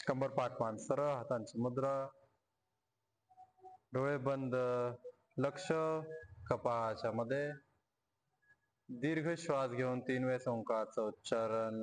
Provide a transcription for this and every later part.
कंबर पाठमान सरळ, हातांची मुद्रा, डोळे बंद, लक्ष कपाळाच्या मध्ये. दीर्घ श्वास घेऊन 3 वेळेस ओंकाराचं उच्चारण.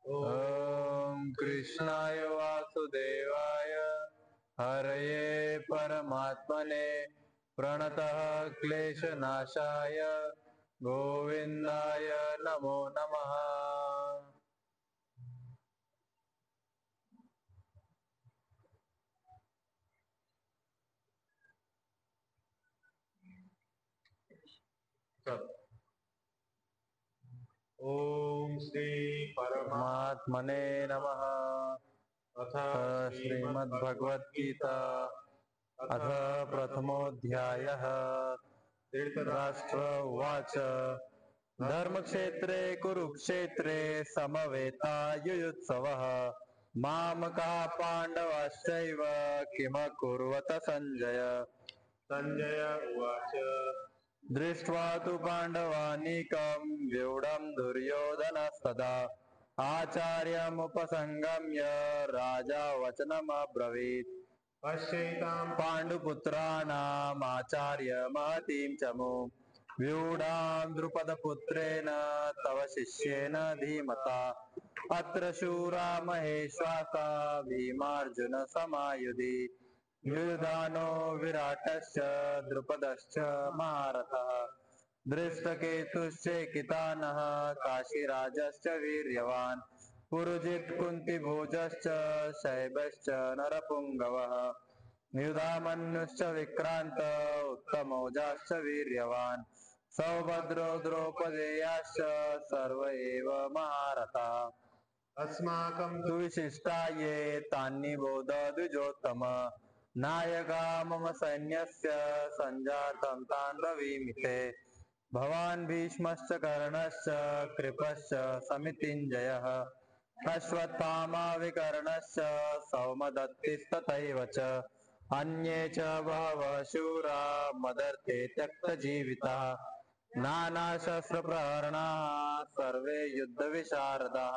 ओम कृष्णाय वासुदेवाय हरये परमात्मने प्रणतः क्लेशनाशाय गोविंदाय नमो नमः. ओम श्री परमात्मने नमः. अथ श्रीमद्भगवद्गीता अथ प्रथमोऽध्यायः. धृतराष्ट्र उवाच धर्मक्षेत्रे कुरुक्षेत्रे समवेतायुयुत्सवः मामकाः पाण्डवाश्चैव किमकुर्वत सञ्जय. संजय उवाच दृष्ट्वा तु पाण्डवानीकं व्यूढं दुर्योधनस्तदा आचार्यमुपसंगम्य राजा वचनमब्रवीत्. पश्यैतां पाण्डुपुत्राणामाचार्य महतीं चमूं व्यूढां द्रुपदपुत्रेण तव शिष्येन धीमता. अत्र शूरा महेश्वासा भीमार्जुन समायुधि युधानो विराटश्च द्रुपदश्च महारथः दृष्टकेतुश्चेकितानः काशीराजश्च वीर्यवान् पुरुजित् कुन्तिभोजश्च शैबश्च नरपुङ्गवः युधामन्युश्च विक्रान्त उत्तमौजाश्च वीर्यवान् सौभद्रो द्रौपदेयाश्च सर्व एव महारथाः. अस्माकं तु विशिष्टा ये तान्निबोध द्विजोत्तम नायका मम सैन्यस्य सञ्जातं तान् ब्रवीमि ते. भवान् भीष्मश्च कर्णश्च कृपश्च समितिञ्जयः अश्वत्थामा विकर्णश्च सौमदत्तिस्तथैव च अन्ये च बहवः शूरा मदर्थे त्यक्तजीविताः नानाशस्त्रप्रहरणाः सर्वे युद्धविशारदाः.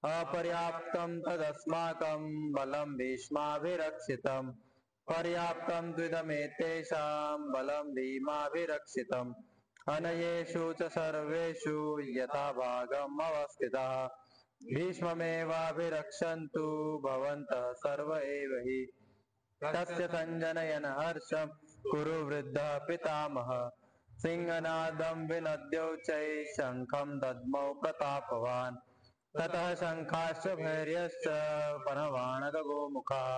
अपर्याप्तं तदस्माकं बलं भीष्माभिरक्षितम् पर्याप्तं द्विदमेतेषां बलं भीमाभिरक्षितम् अनयेषु च सर्वेषु यथाभागम् अवस्थितः भीष्ममेवाभिरक्षन्तु भवन्तः सर्व एव हि. तस्य सञ्जनयन् हर्षं कुरु वृद्धः पितामहः सिंहनादं विनद्यौचै शङ्खं दद्मौ प्रतापवान्. ततः शङ्खाश्च भैर्यश्च पनवाणकगोमुखाः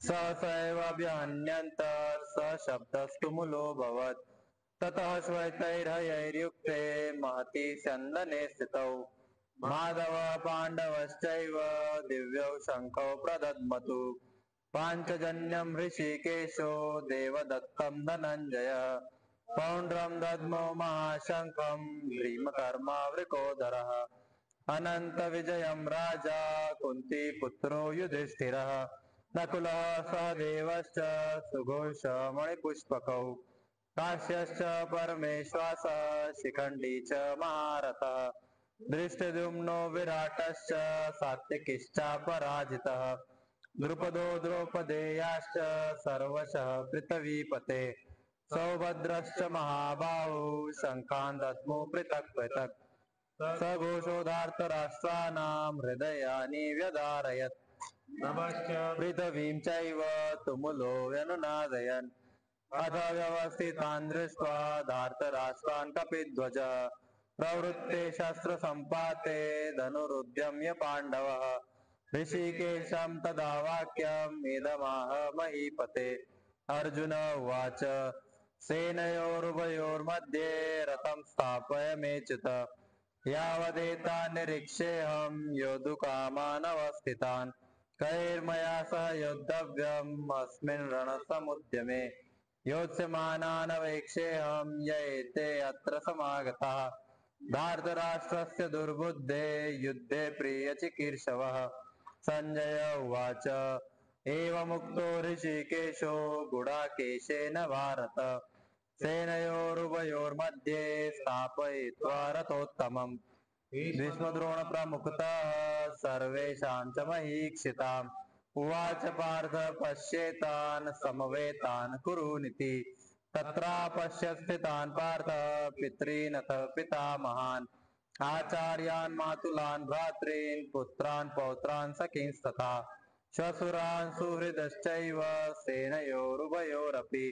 सहसैवाभ्यहन्यन्त स शब्दस्तु मूलोऽभवत्. ततः श्वेतैर्हयैर्युक्ते महति स्यन्दने स्थितौ माधव पाण्डवश्चैव दिव्यौ शङ्खौ प्रदद्मतु. पाञ्चजन्यं हृषीकेशो देवदत्तं धनञ्जयः पौण्ड्रं दद्मो महाशङ्खं भीमकर्मावृकोदरः अनन्तविजयं राजा कुन्तीपुत्रो युधिष्ठिरः नकुलः सहदेवश्च सुघोषमणिपुष्पकौ काश्यश्च परमेश्वासः शिखण्डी च महारथः धृष्टद्युम्नो विराटश्च सात्विकिश्चापराजितः द्रुपदो द्रौपदेयाश्च सर्वशः पृथ्वीपते सौभद्रश्च महाबाहु शङ्खान् दद्मो पृथक् पृथक् स घोषोधार्तराष्ट्राणां हृदयानि व्यधारयत् नभश्च पृथिवीं चैव तुमुलो व्यनुनादयन् अथ व्यवस्थितान् दृष्ट्वा धार्तराष्ट्रान् कपिध्वज प्रवृत्ते शस्त्र संपाते धनुरुद्यम्य पांडवः ऋषिकेशं तदा वाक्यम् इदमाह महीपते। अर्जुन उवाच सेनयोरुभयोर्मध्ये रथं स्थापयमेच्युत यावदेता निरीक्षेऽहं योद्धुकामानवस्थितान् कैर्मया सह योद्धव्यम् अस्मिन् रणसमुद्यमे योत्स्यमानानवेक्षेऽहं य एते अत्र समागताः धार्तराष्ट्रस्य दुर्बुद्धे युद्धे प्रियचिकीर्षवः। संजय उवाच एवमुक्तो ऋषिकेशो गुडाकेशेन भारत सेनयोरुभयोर्मध्ये स्थापयित्वा रथोत्तमम् भीष्मद्रोणप्रमुखतः सर्वेषां च महीक्षिताम् उवाच पार्थ पश्येतान् समवेतान् कुरूनिति तत्रापश्य स्थितान् पार्थ पितॄनथ पितामहान् आचार्यान् मातुलान् भ्रातॄन् पुत्रान् पौत्रान् सखींस्तथा श्वशुरान् सुहृदश्चैव सेनयोरुभयोरपि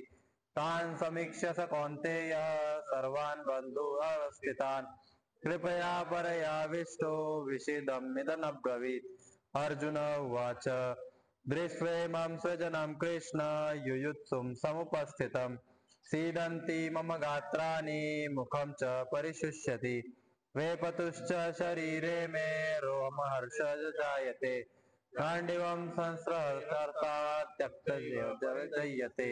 तान् समीक्ष्य स कौन्तेयः सर्वान् बन्धूवस्थितान् कृपया परयाविष्टो विषिदमिदनब्रवीत्। अर्जुन उवाच दृष्ट्वेमं स्वजनं कृष्ण युयुत्सुं समुपस्थितं सीदन्ति मम गात्राणि मुखं च परिशुष्यति वेपतुश्च शरीरे मे रोमहर्षः जायते गाण्डीवं संस्रहकर्ता त्यक्तजयते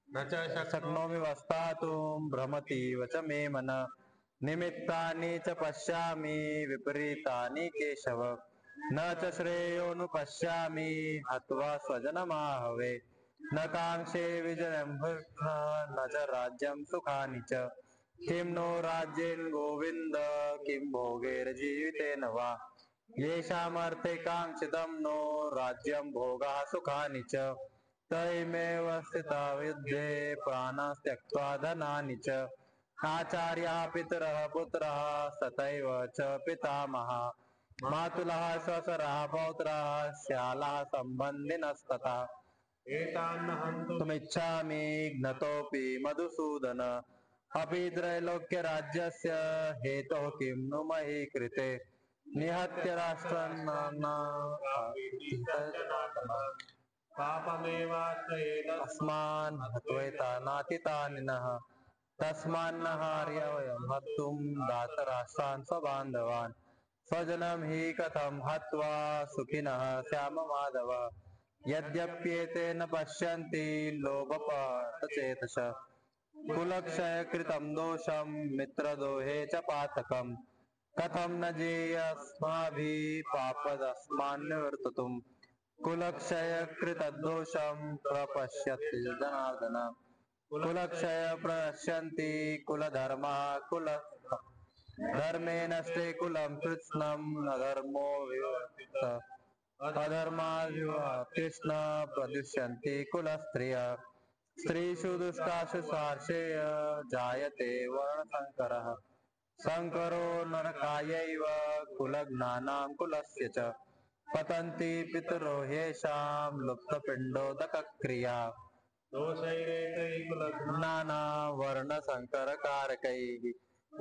न च शक्नोमि वस्तातुं भ्रमतीव च मे मनः निमित्तानि च पश्यामि विपरीतानि केशव न च श्रेयोनुपश्यामि हत्वा स्वजनमाहवे न काङ्क्षे विजयं भुक्त्वा न च राज्यं सुखानि च किं नो राज्येन गोविन्द किं भोगैर्जीवितेन वा येषामर्थे काङ्क्षितं नो राज्यं भोगाः सुखानि च तैमेव स्थिता युद्धे प्राणाः त्यक्त्वा धनानि च आचार्याः पितरः पुत्रः तथैव च पितामहः मातुलः श्वशुराः पौत्राः श्यालाः सम्बन्धिनस्तथा एतान्न हन्तु तुमिच्छामि ज्ञतोऽपि मधुसूदन अपि त्रैलोक्यराज्यस्य हेतोः किं नु मही कृते निहत्य राष्ट्रान् पापमेवाश्रयेदस्मान् अस्मान् हत्वैतानातितानिनः तस्मान्न हार्य वयं हत्तुं दातराष्ट्रान् स्वबान्धवान् स्वजनं हि कथं हत्वा सुखिनः स्याम माधव यद्यप्येते न पश्यन्ति लोभपातचेतसः कुलक्षयकृतं दोषं मित्रदोहे च पातकम् कथं न जेयस्माभिः पापदस्मान्निवर्तितुम् कुलक्षयकृतदोषं प्रपश्यति जनार्दन कुलक्षय प्रश्यन्ति कुलधर्मः कुल धर्मे नष्टे कुलं कृत्स्नम् अधर्मो विवर्तित अधर्माद् कृष्ण प्रदुष्यन्ति कुलस्त्रियः स्त्रीषु दुष्टासु सार्षेय जायते वर्णसङ्करः संकरो नरकायैव कुलज्ञानां कुलस्य च पतन्ति पितरो ह्येषां लुप्तपिण्डोदकक्रिया दोषैरेतैः कुलघ्ना नानावर्णसङ्करकारकैः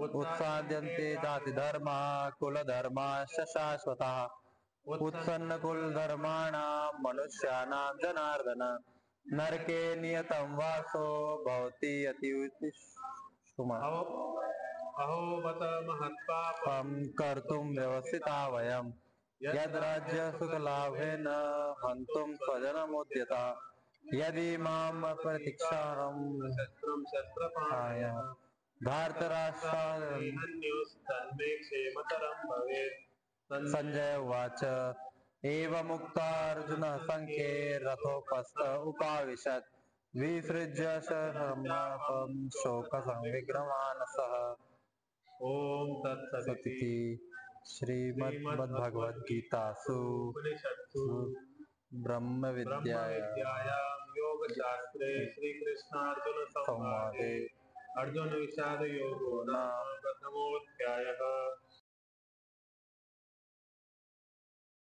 उत्साद्यन्ते जातिधर्मा कुलधर्माश्च शाश्वताः उत्सन्नकुलधर्माणां मनुष्याणां जनार्दन नरके नियतं वासो भवति अतिविशुमा अहो बत महत्पापं कर्तुं व्यवस्थिता वयम् यद्राज्यसुखलाभेन हन्तुं स्वजनमुद्यता यदि माम् अप्रतीक्षारं शत्रुं शस्त्रपाणय भारतराष्ट्रान्योस्तन्मे क्षेमतरं भवेत् संजय उवाच एवमुक्तार्जुनः सङ्ख्ये रथोपस्थ उपाविशत् विसृज्य शरमापं शोकसंविग्रमानसः ॐ तत्सदिति सतिति श्रीमद्भगवद्गीतासु उपनिषत्सु ब्रह्मविद्यायां ब्रह्मविद्यायां योगशास्त्रे श्रीकृष्णार्जुनसंवादे अर्जुनविषादयोगो नाम प्रथमोऽध्यायः।